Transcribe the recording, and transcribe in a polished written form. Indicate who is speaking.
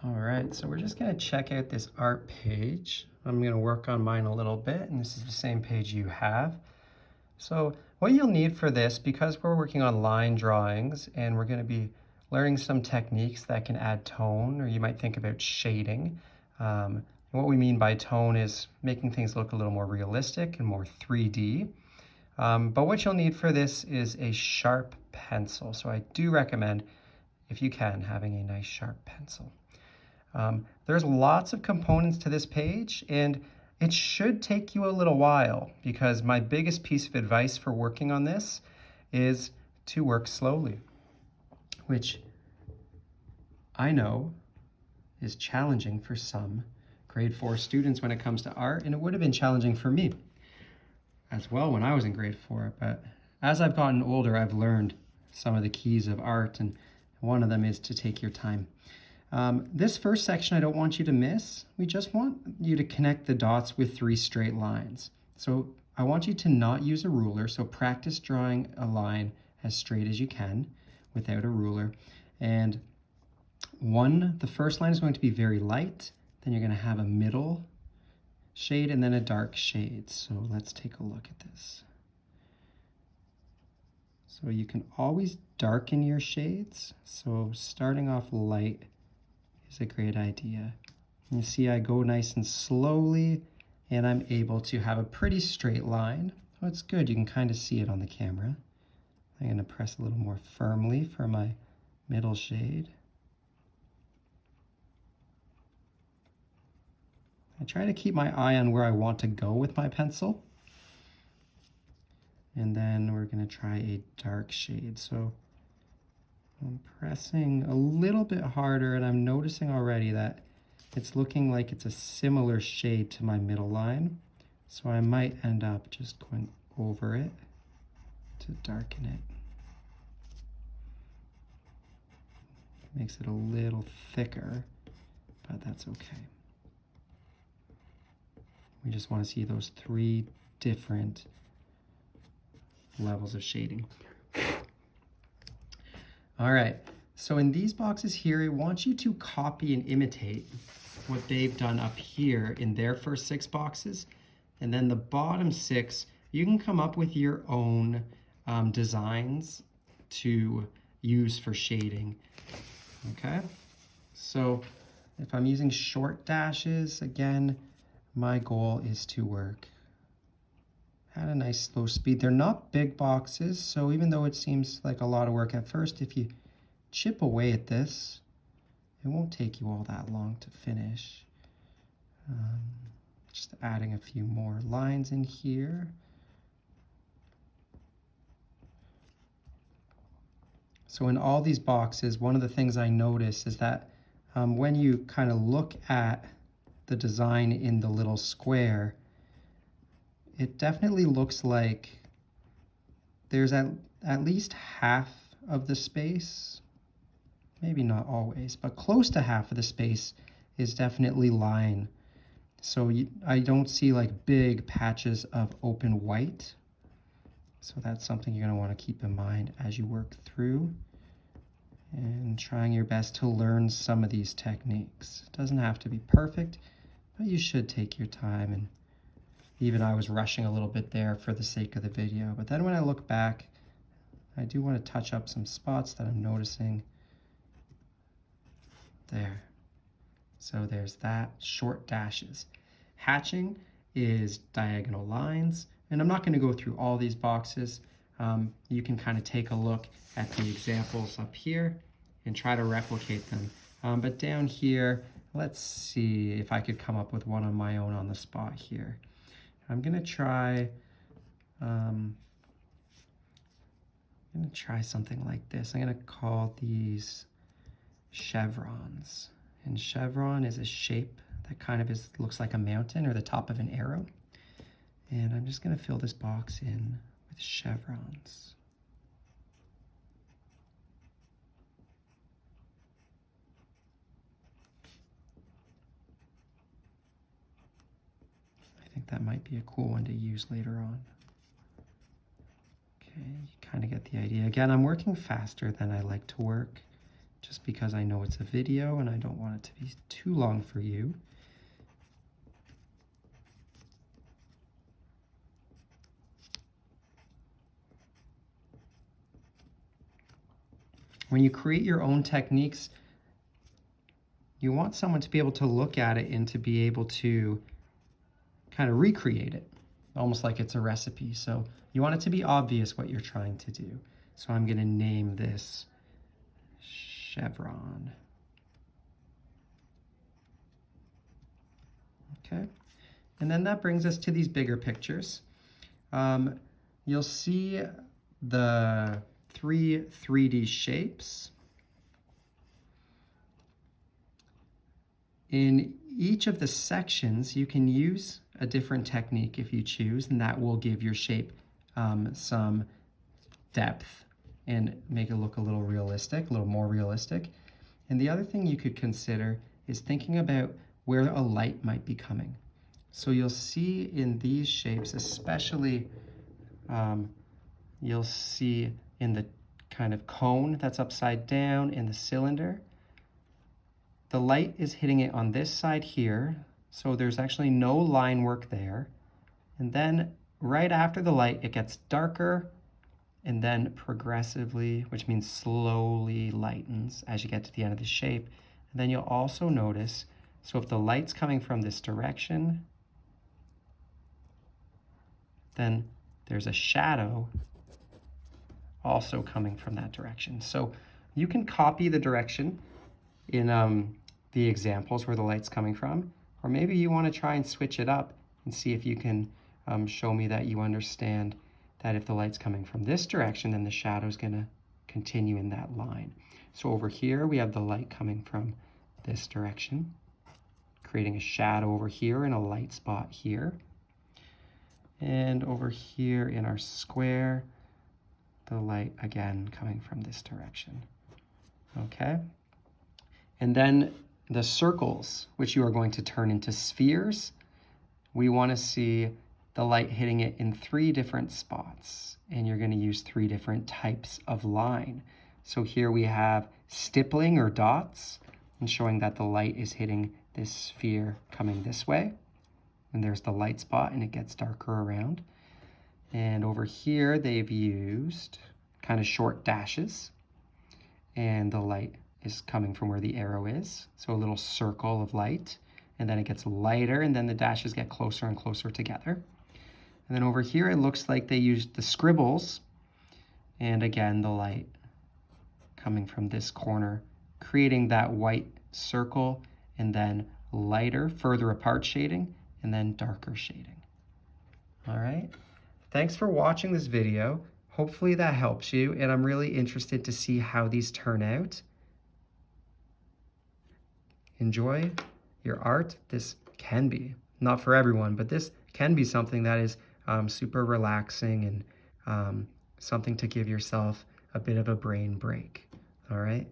Speaker 1: All right, so we're just gonna check out this art page. I'm gonna work on mine a little bit, and this is the same page you have. So what you'll need for this, because we're working on line drawings and we're gonna be learning some techniques that can add tone, or you might think about shading. And what we mean by tone is making things look a little more realistic and more 3D. But what you'll need for this is a sharp pencil. So I do recommend, if you can, having a nice sharp pencil. There's lots of components to this page, and it should take you a little while because my biggest piece of advice for working on this is to work slowly, which I know is challenging for some grade 4 students when it comes to art, and it would have been challenging for me as well when I was in grade 4. But as I've gotten older, I've learned some of the keys of art, and one of them is to take your time. This first section I don't want you to miss. We just want you to connect the dots with 3 straight lines. So I want you to not use a ruler, so practice drawing a line as straight as you can without a ruler. And the first line is going to be very light, then you're going to have a middle shade and then a dark shade. So let's take a look at this. So you can always darken your shades. So starting off light is a great idea. You see I go nice and slowly and I'm able to have a pretty straight line. Oh, it's good, you can kind of see it on the camera. I'm going to press a little more firmly for my middle shade. I try to keep my eye on where I want to go with my pencil. And then we're going to try a dark shade. So I'm pressing a little bit harder and I'm noticing already that it's looking like it's a similar shade to my middle line. So I might end up just going over it to darken it. Makes it a little thicker, but that's okay. We just want to see those 3 different levels of shading. All right, so in these boxes here, I want you to copy and imitate what they've done up here in their first 6 boxes. And then the bottom 6, you can come up with your own designs to use for shading. Okay, so if I'm using short dashes, again, my goal is to work at a nice slow speed. They're not big boxes, so even though it seems like a lot of work at first, if you chip away at this, it won't take you all that long to finish. Just adding a few more lines in here. So in all these boxes, one of the things I notice is that when you kind of look at the design in the little square, it definitely looks like there's at least half of the space, maybe not always, but close to half of the space is definitely line. So I don't see like big patches of open white. So that's something you're going to want to keep in mind as you work through and trying your best to learn some of these techniques. It doesn't have to be perfect, but you should take your time. And even I was rushing a little bit there for the sake of the video. But then when I look back, I do want to touch up some spots that I'm noticing. There. So there's that, short dashes. Hatching is diagonal lines. And I'm not going to go through all these boxes. You can kind of take a look at the examples up here and try to replicate them. But down here, let's see if I could come up with one on my own on the spot here. I'm going to try something like this. I'm going to call these chevrons. And chevron is a shape that kind of looks like a mountain or the top of an arrow. And I'm just going to fill this box in with chevrons. I think that might be a cool one to use later on. Okay, you kind of get the idea. Again, I'm working faster than I like to work, just because I know it's a video and I don't want it to be too long for you. When you create your own techniques, you want someone to be able to look at it and to be able to kind of recreate it, almost like it's a recipe. So you want it to be obvious what you're trying to do. So I'm going to name this chevron. Okay, and then that brings us to these bigger pictures. You'll see the 3D shapes. In each of the sections, you can use a different technique if you choose, and that will give your shape some depth and make it look a little realistic, a little more realistic. And the other thing you could consider is thinking about where a light might be coming. So you'll see in these shapes, especially you'll see in the kind of cone that's upside down in the cylinder, the light is hitting it on this side here, so there's actually no line work there. And then right after the light, it gets darker and then progressively, which means slowly lightens as you get to the end of the shape. And then you'll also notice, so if the light's coming from this direction, then there's a shadow also coming from that direction. So you can copy the direction in the examples where the light's coming from, or maybe you want to try and switch it up and see if you can show me that you understand that if the light's coming from this direction, then the shadow's going to continue in that line. So over here, we have the light coming from this direction, creating a shadow over here and a light spot here. And over here in our square, the light again coming from this direction. Okay? And then the circles, which you are going to turn into spheres, we want to see the light hitting it in 3 different spots, and you're going to use 3 different types of line. So here we have stippling or dots, and showing that the light is hitting this sphere coming this way. And there's the light spot, and it gets darker around. And over here, they've used kind of short dashes, and the light is coming from where the arrow is. So a little circle of light, and then it gets lighter, and then the dashes get closer and closer together. And then over here, it looks like they used the scribbles, and again, the light coming from this corner, creating that white circle, and then lighter, further apart shading, and then darker shading. All right, thanks for watching this video. Hopefully that helps you, and I'm really interested to see how these turn out. Enjoy your art. This can be, not for everyone, but this can be something that is super relaxing and something to give yourself a bit of a brain break. All right.